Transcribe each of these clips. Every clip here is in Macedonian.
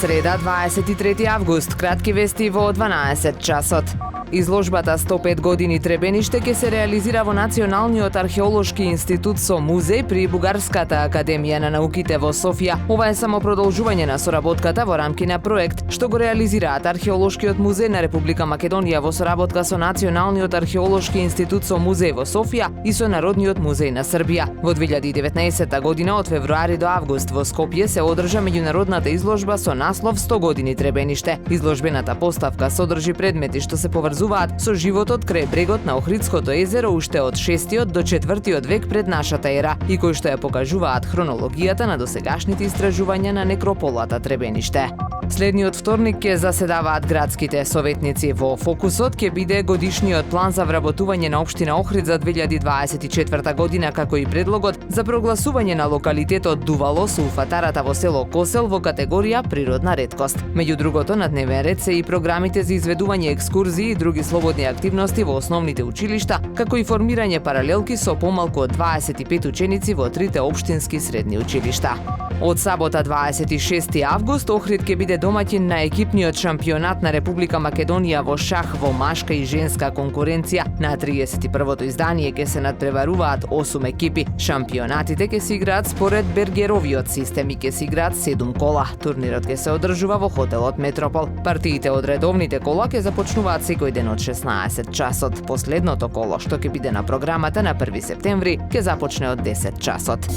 Среда, 23 август, кратки вести во 12 часот. Изложбата 105 години Требениште ќе се реализира во Националниот археолошки институт со музеј при Бугарската академија на науките во Софија. Ова е само продолжување на соработката во рамки на проект што го реализираат Археолошкиот музеј на Република Македонија во соработка со Националниот археолошки институт со музеј во Софија и со Народниот музеј на Србија. Во 2019 година од февруари до август во Скопје се одржа меѓународната изложба со наслов 100 години Требениште. Изложбената поставка содржи предмети што се поврзуваат со животот крај брегот на Охридското езеро уште од 6 до 4 век пред нашата ера и кои што ја покажуваат хронологијата на досегашните истражувања на некрополата Требениште. Следниот вторник ќе заседаваат градските советници. Во фокусот ќе биде годишниот план за вработување на општина Охрид за 2024 година, како и предлогот за прогласување на локалитетот Дувало со уфатарата во село Косел во категорија природна реткост. Меѓу другото на дневен ред се и програмите за изведување екскурзии и други слободни активности во основните училишта, како и формирање паралелки со помалку од 25 ученици во трите општински средни училишта. Од сабота 26 август Охрид ќе биде домаќин на екипниот шампионат на Република Македонија во шах во машка и женска конкуренција. На 31-то издание ќе се надпреваруваат 8 екипи. Шампионатите ќе се играат според Бергеровиот систем и ќе се играат 7 кола. Турнирот ќе се одржува во хотелот Метропол. Партиите од редовните кола ќе започнуваат секој ден од 16 часот. Последното коло, што ќе биде на програмата на 1 септември, ќе започне од 10 часот.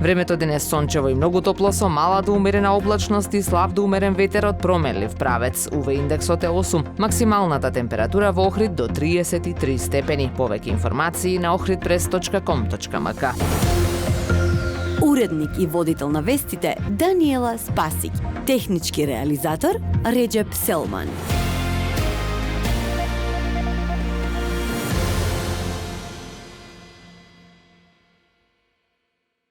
Времето денес сончево и многу топло со мала до умерена облачност и слаб до умерен ветер од променлив правец. УВ индексот е 8. Максималната температура во Охрид до 33 степени. Повеќе информации на ohridpress.com.mk. Уредник и водител на вестите Даниела Спасик. Технички реализатор Реджеп Селман.